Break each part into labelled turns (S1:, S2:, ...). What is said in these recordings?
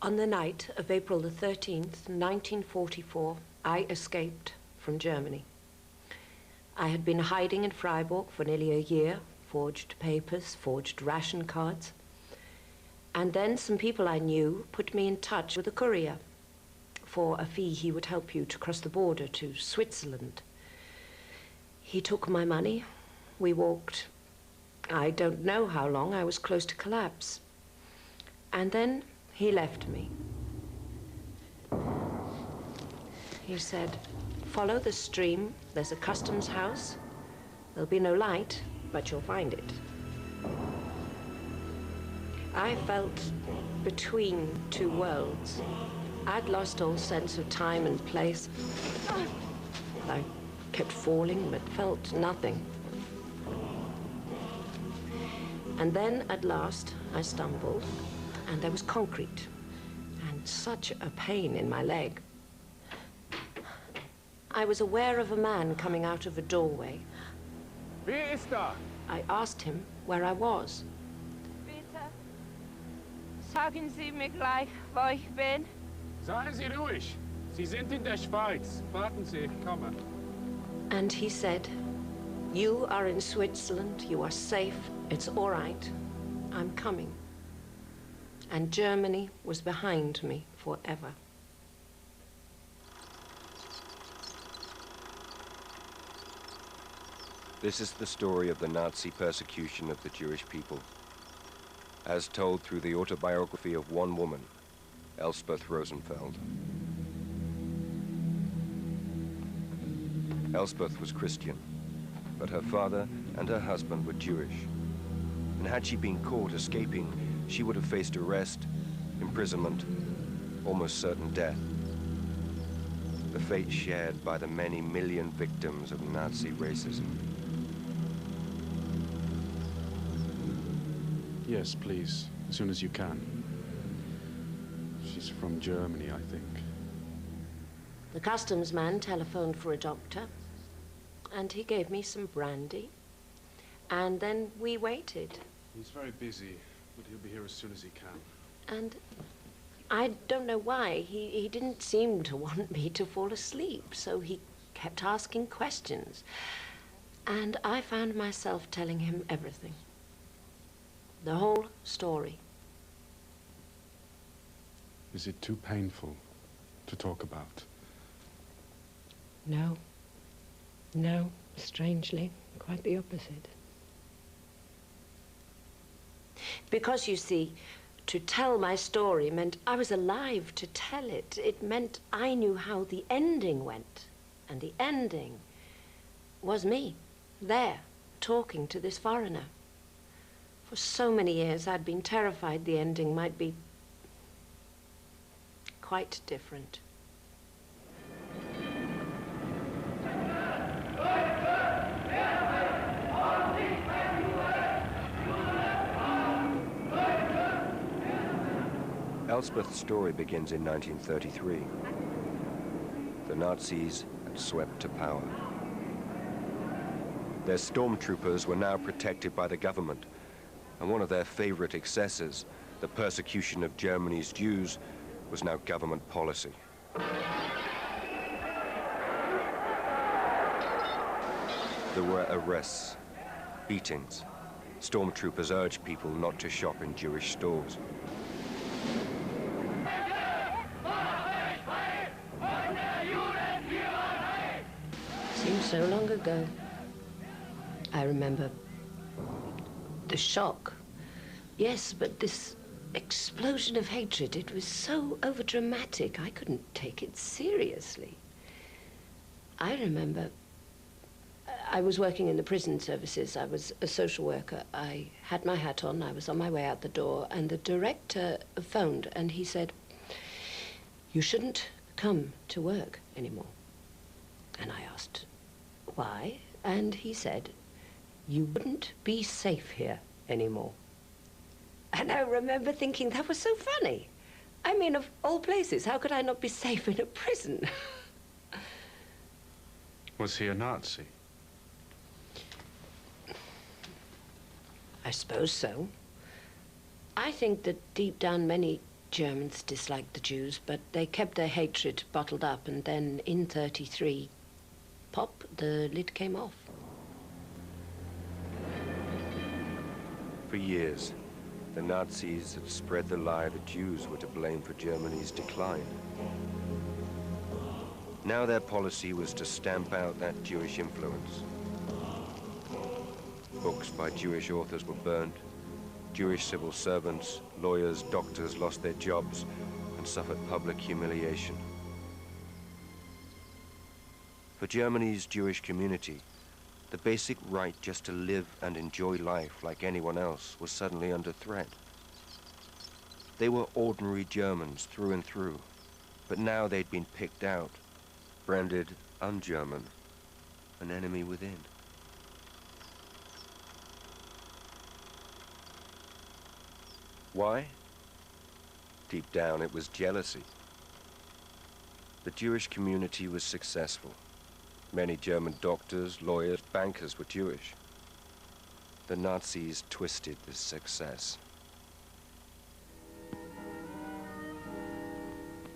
S1: On the night of April the 13th, 1944, I escaped from Germany. I had been hiding in Freiburg for nearly a year, forged papers, forged ration cards. And then some people I knew put me in touch with a courier. For a fee, he would help you to cross the border to Switzerland. He took my money. We walked, I don't know how long. I was close to collapse. And then he left me. He said, follow the stream. There's a customs house. There'll be no light, but you'll find it. I felt between two worlds. I'd lost all sense of time and place. I kept falling, but felt nothing. And then, at last, I stumbled, and there was concrete, and such a pain in my leg. I was aware of a man coming out of a doorway.
S2: Wer ist da?
S1: I asked him where I was.
S3: Bitte, sagen Sie mir gleich, wo ich bin.
S2: Seien Sie ruhig. Sie sind in der Schweiz. Warten Sie, ich komme.
S1: And he said, you are in Switzerland, you are safe, it's all right, I'm coming. And Germany was behind me forever.
S4: This is the story of the Nazi persecution of the Jewish people, as told through the autobiography of one woman, Elspeth Rosenfeld. Elspeth was Christian, but her father and her husband were Jewish. And had she been caught escaping, she would have faced arrest, imprisonment, almost certain death. The fate shared by the many million victims of Nazi racism.
S5: Yes, please, as soon as you can. She's from Germany, I think.
S1: The customs man telephoned for a doctor, and he gave me some brandy, and then we waited.
S5: He's very busy, but he'll be here as soon as he can.
S1: And I don't know why, he didn't seem to want me to fall asleep, so he kept asking questions. And I found myself telling him everything. The whole story.
S5: Is it too painful to talk about?
S1: No. No, strangely, quite the opposite. Because, you see, to tell my story meant I was alive to tell it. It meant I knew how the ending went. And the ending was me, there, talking to this foreigner. For so many years, I'd been terrified the ending might be quite different.
S4: Elspeth's story begins in 1933. The Nazis had swept to power. Their stormtroopers were now protected by the government, and one of their favorite excesses, the persecution of Germany's Jews, was now government policy. There were arrests, beatings. Stormtroopers urged people not to shop in Jewish stores.
S1: Seems so long ago. I remember the shock. Yes, but this explosion of hatred, it was so overdramatic, I couldn't take it seriously. I remember I was working in the prison services. I was a social worker. I had my hat on. I was on my way out the door, and the director phoned, and he said, you shouldn't come to work anymore. And I asked, why? And he said, you wouldn't be safe here anymore. And I remember thinking that was so funny. I mean, of all places, how could I not be safe in a prison?
S5: Was he a Nazi?
S1: I suppose so. I think that deep down many Germans disliked the Jews, but they kept their hatred bottled up, and then in 33, pop, the lid came off.
S4: For years, the Nazis had spread the lie that Jews were to blame for Germany's decline. Now their policy was to stamp out that Jewish influence. Books by Jewish authors were burnt. Jewish civil servants, lawyers, doctors lost their jobs and suffered public humiliation. For Germany's Jewish community, the basic right just to live and enjoy life like anyone else was suddenly under threat. They were ordinary Germans through and through, but now they'd been picked out, branded un-German, an enemy within. Why? Deep down, it was jealousy. The Jewish community was successful. Many German doctors, lawyers, bankers were Jewish. The Nazis twisted this success.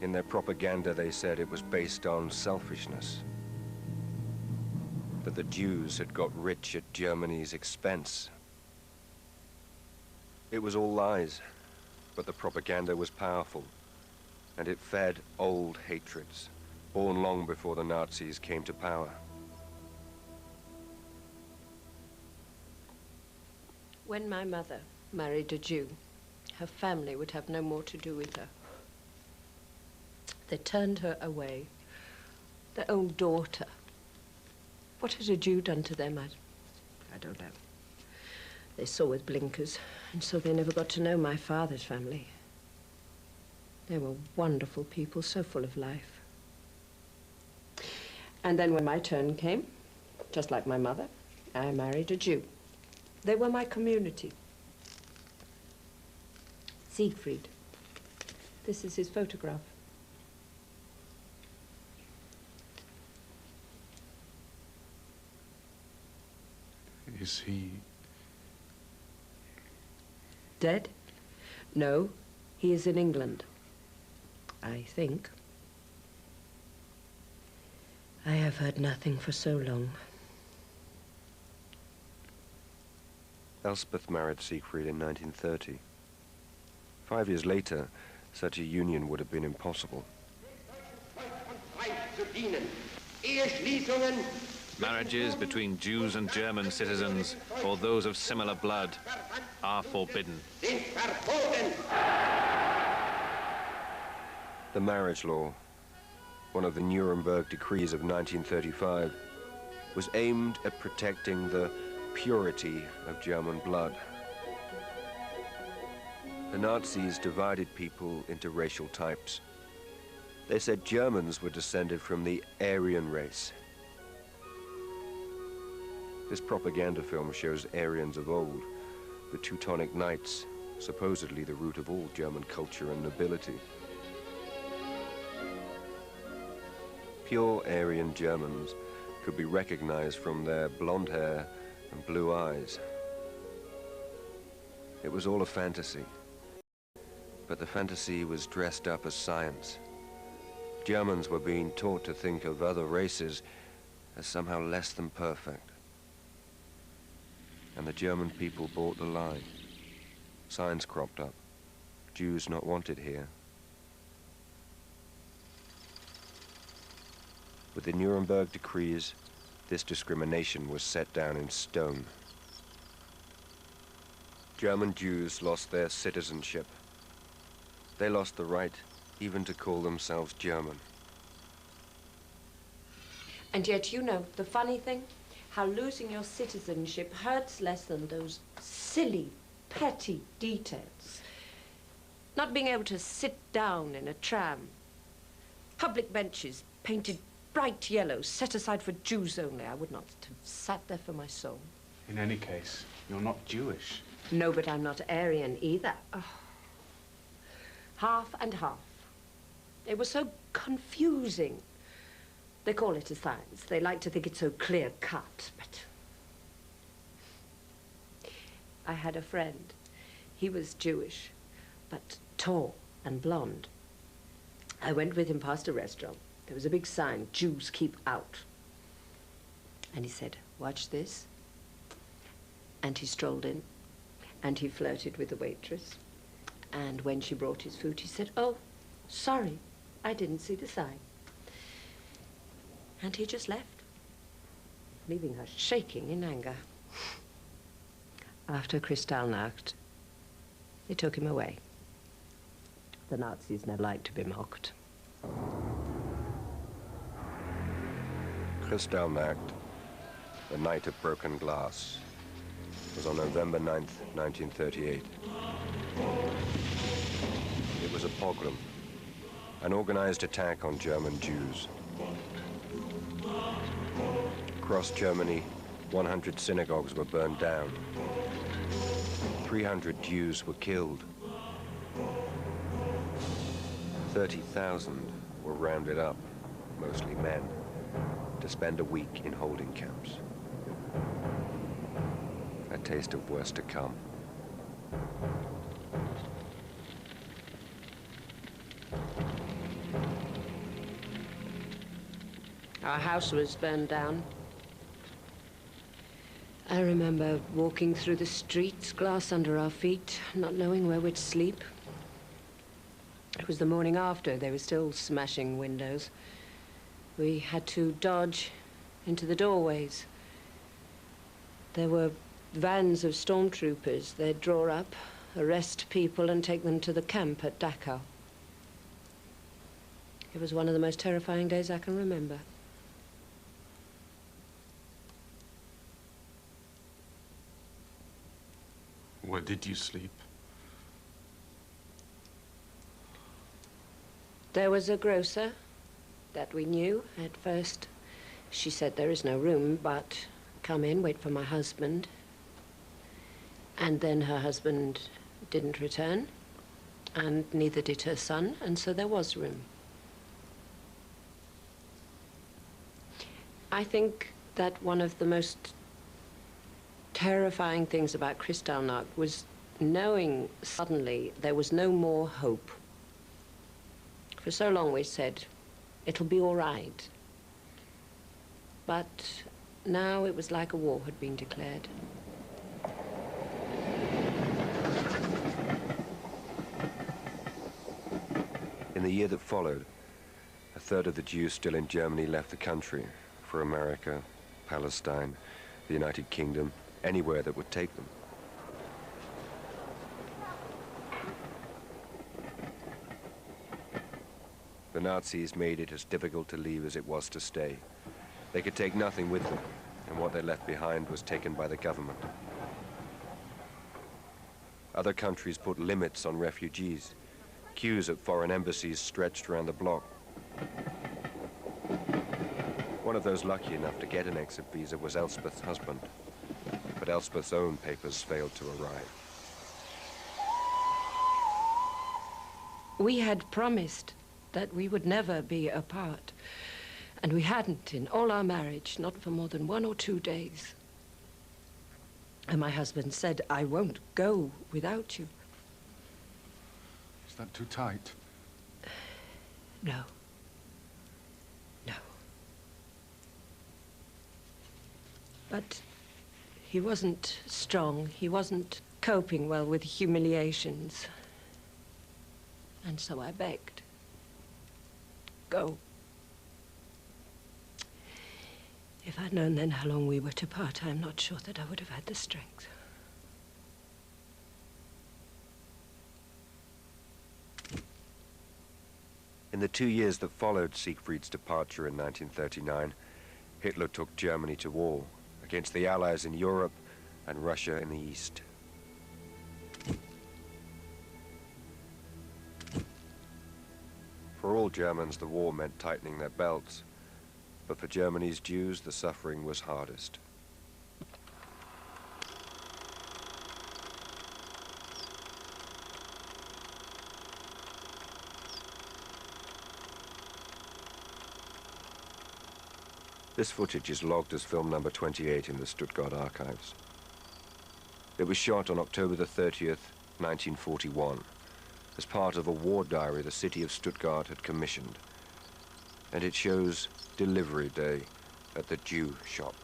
S4: In their propaganda, they said it was based on selfishness, that the Jews had got rich at Germany's expense. It was all lies, but the propaganda was powerful, and it fed old hatreds, born long before the Nazis came to power.
S1: When my mother married a Jew, her family would have no more to do with her. They turned her away. Their own daughter. What had a Jew done to them? I don't know. They saw with blinkers, and so they never got to know my father's family. They were wonderful people, so full of life. And then when my turn came, just like my mother, I married a Jew. They were my community. Siegfried. This is his photograph.
S5: Is he...
S1: Dead? No, he is in England. I think. I have heard nothing for so long.
S4: Elspeth married Siegfried in 1930. 5 years later, such a union would have been impossible.
S6: Marriages between Jews and German citizens, or those of similar blood, are forbidden.
S4: The marriage law, one of the Nuremberg decrees of 1935, was aimed at protecting the purity of German blood. The Nazis divided people into racial types. They said Germans were descended from the Aryan race. This propaganda film shows Aryans of old, the Teutonic Knights, supposedly the root of all German culture and nobility. Pure Aryan Germans could be recognized from their blonde hair and blue eyes. It was all a fantasy, but the fantasy was dressed up as science. Germans were being taught to think of other races as somehow less than perfect. And the German people bought the lie. Signs cropped up. Jews not wanted here. With the Nuremberg decrees, this discrimination was set down in stone. German Jews lost their citizenship. They lost the right even to call themselves German.
S1: And yet, you know, the funny thing, how losing your citizenship hurts less than those silly, petty details. Not being able to sit down in a tram. Public benches painted bright yellow, set aside for Jews only. I would not have sat there for my soul.
S5: In any case, you're not Jewish.
S1: No, but I'm not Aryan either. Oh. Half and half. It was so confusing. They call it a science. They like to think it's so clear-cut, but... I had a friend. He was Jewish, but tall, and blonde. I went with him past a restaurant. There was a big sign, "Jews keep out." And he said, "Watch this." And he strolled in, and he flirted with the waitress. And when she brought his food, he said, "Oh, sorry, I didn't see the sign." And he just left, leaving her shaking in anger. After Kristallnacht, they took him away. The Nazis never liked to be mocked.
S4: Kristallnacht, the night of broken glass, was on November 9th, 1938. It was a pogrom, an organized attack on German Jews. Across Germany, 100 synagogues were burned down. 300 Jews were killed. 30,000 were rounded up, mostly men, to spend a week in holding camps. A taste of worse to come.
S1: Our house was burned down. I remember walking through the streets, glass under our feet, not knowing where we'd sleep. It was the morning after. They were still smashing windows. We had to dodge into the doorways. There were vans of stormtroopers. They'd draw up, arrest people, and take them to the camp at Dachau. It was one of the most terrifying days I can remember.
S5: Where did you sleep?
S1: There was a grocer that we knew at first. She said, "There is no room, but come in, wait for my husband." And then her husband didn't return, and neither did her son, and so there was room. I think that one of the most terrifying things about Kristallnacht was knowing suddenly there was no more hope. For so long we said, it'll be all right. But now it was like a war had been declared.
S4: In the year that followed, a third of the Jews still in Germany left the country for America, Palestine, the United Kingdom, anywhere that would take them. The Nazis made it as difficult to leave as it was to stay. They could take nothing with them, and what they left behind was taken by the government. Other countries put limits on refugees. Queues at foreign embassies stretched around the bloc. One of those lucky enough to get an exit visa was Elspeth's husband, but Elspeth's own papers failed to arrive.
S1: We had promised that we would never be apart, and we hadn't in all our marriage, not for more than 1 or 2 days. And my husband said, "I won't go without you."
S5: Is that too tight?
S1: No. No. But he wasn't strong. He wasn't coping well with humiliations. And so I begged. Go. If I'd known then how long we were to part, I'm not sure that I would have had the strength.
S4: In the 2 years that followed Siegfried's departure in 1939, Hitler took Germany to war against the Allies in Europe and Russia in the East. For all Germans, the war meant tightening their belts, but for Germany's Jews, the suffering was hardest. This footage is logged as film number 28 in the Stuttgart archives. It was shot on October the 30th, 1941, as part of a war diary the city of Stuttgart had commissioned. And it shows delivery day at the Jew shop.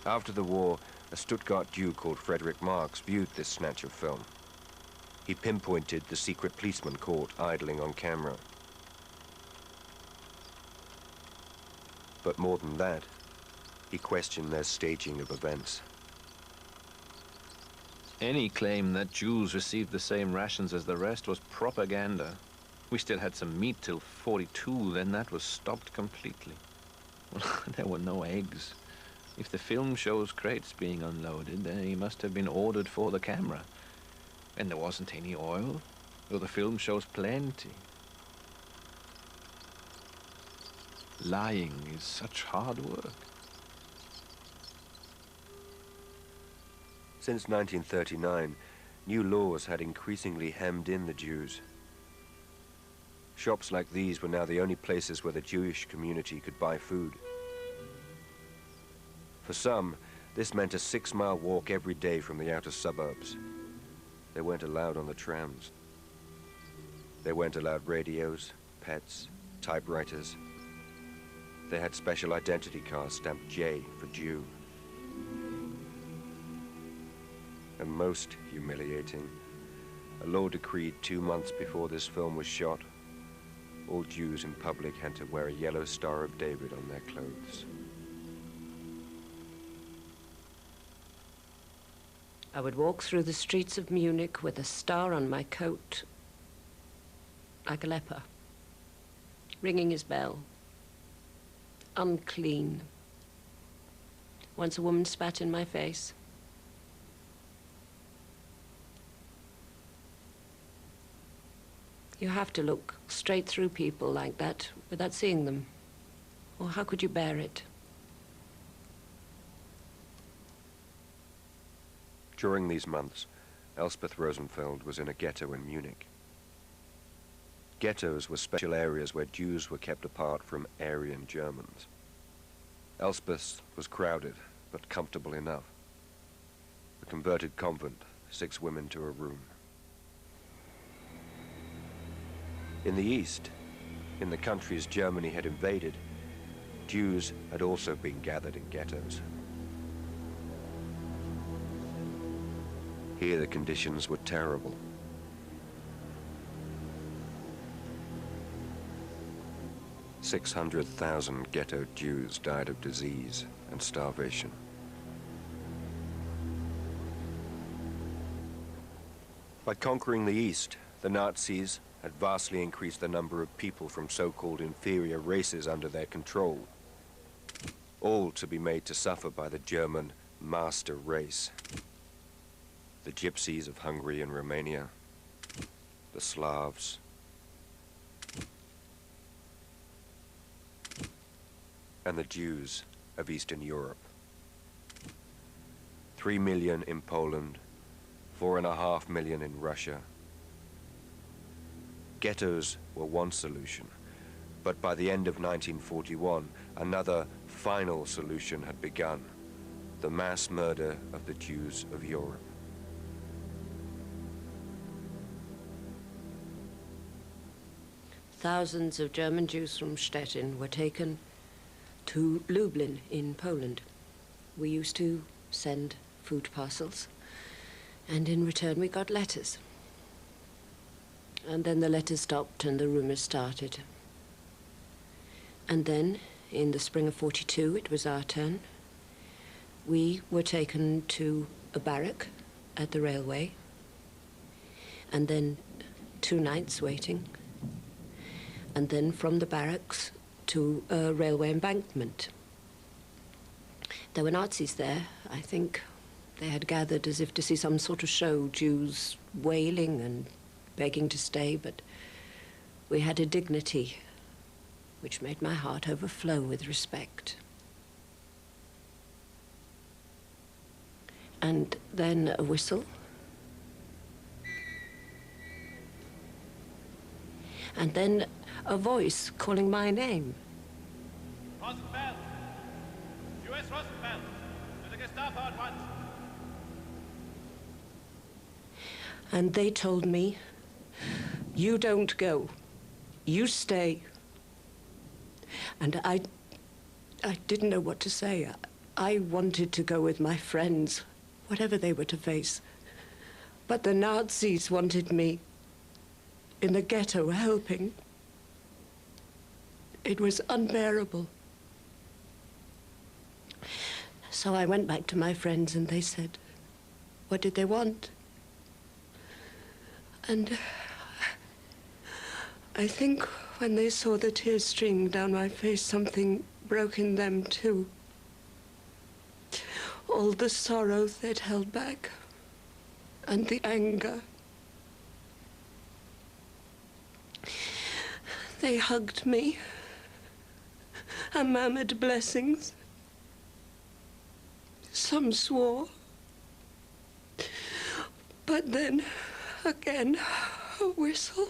S4: After the war, a Stuttgart Jew called Frederick Marx viewed this snatch of film. He pinpointed the secret policeman caught idling on camera. But more than that, he questioned their staging of events.
S6: Any claim that Jews received the same rations as the rest was propaganda. We still had some meat till 42, then that was stopped completely. Well, there were no eggs. If the film shows crates being unloaded, they must have been ordered for the camera. And there wasn't any oil, though the film shows plenty. Lying is such hard work.
S4: Since 1939, new laws had increasingly hemmed in the Jews. Shops like these were now the only places where the Jewish community could buy food. For some, this meant a 6-mile walk every day from the outer suburbs. They weren't allowed on the trams. They weren't allowed radios, pets, typewriters. They had special identity cards stamped J for Jew. And most humiliating, a law decreed 2 months before this film was shot, all Jews in public had to wear a yellow Star of David on their clothes.
S1: I would walk through the streets of Munich with a star on my coat, like a leper, ringing his bell. Unclean. Once a woman spat in my face. You have to look straight through people like that without seeing them. Or how could you bear it?
S4: During these months, Elspeth Rosenfeld was in a ghetto in Munich. Ghettos were special areas where Jews were kept apart from Aryan Germans. Elspeth's was crowded, but comfortable enough. A converted convent, 6 women to a room. In the east, in the countries Germany had invaded, Jews had also been gathered in ghettos. Here the conditions were terrible. "600,000 ghetto Jews died of disease and starvation. By conquering the East, the Nazis had vastly increased the number of people from so-called inferior races under their control, all to be made to suffer by the German master race. The Gypsies of Hungary and Romania, the Slavs, and the Jews of Eastern Europe. 3 million in Poland, 4.5 million in Russia. Ghettos were one solution, but by the end of 1941, another final solution had begun: the mass murder of the Jews of Europe.
S1: Thousands of German Jews from Stettin were taken to Lublin in Poland. We used to send food parcels, and in return we got letters. And then the letters stopped and the rumors started. And then, in the spring of '42, it was our turn. We were taken to a barrack at the railway, and then 2 nights waiting, and then from the barracks to a railway embankment. There were Nazis there, I think. They had gathered as if to see some sort of show, Jews wailing and begging to stay, but we had a dignity which made my heart overflow with respect. And then a whistle. And then a voice calling my name.
S7: Rosenfeld! U.S. Rosenfeld! To the Gestapo at once!
S1: And they told me, you don't go, you stay. And I didn't know what to say. I wanted to go with my friends, whatever they were to face. But the Nazis wanted me in the ghetto helping. It was unbearable. So I went back to my friends and they said, what did they want? And I think when they saw the tears streaming down my face, something broke in them too. All the sorrow they'd held back, and the anger. They hugged me and murmured blessings. Some swore. But then, again, a whistle.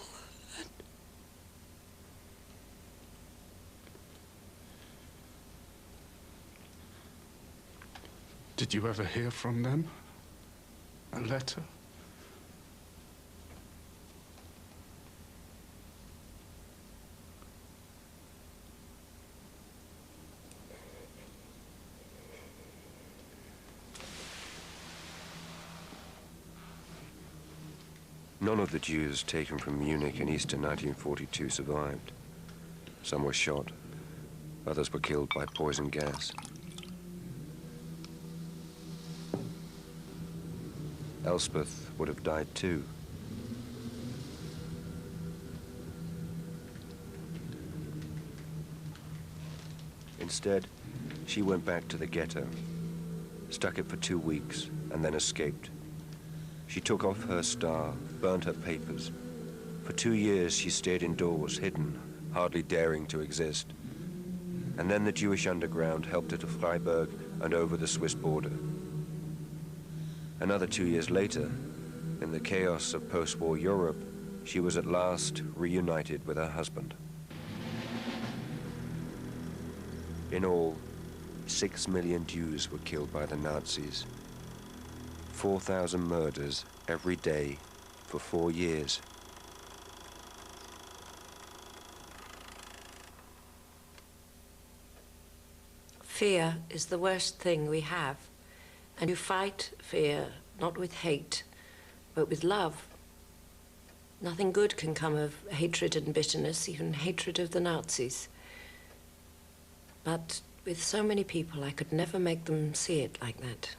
S5: Did you ever hear from them? A letter?
S4: None of the Jews taken from Munich in Easter 1942 survived. Some were shot, others were killed by poison gas. Elspeth would have died too. Instead, she went back to the ghetto, stuck it for 2 weeks, and then escaped. She took off her star, burnt her papers. For 2 years, she stayed indoors, hidden, hardly daring to exist. And then the Jewish underground helped her to Freiburg and over the Swiss border. Another 2 years later, in the chaos of post-war Europe, she was at last reunited with her husband. In all, 6 million Jews were killed by the Nazis. 4,000 murders every day for 4 years.
S1: Fear is the worst thing we have. And you fight fear not with hate, but with love. Nothing good can come of hatred and bitterness, even hatred of the Nazis. But with so many people, I could never make them see it like that.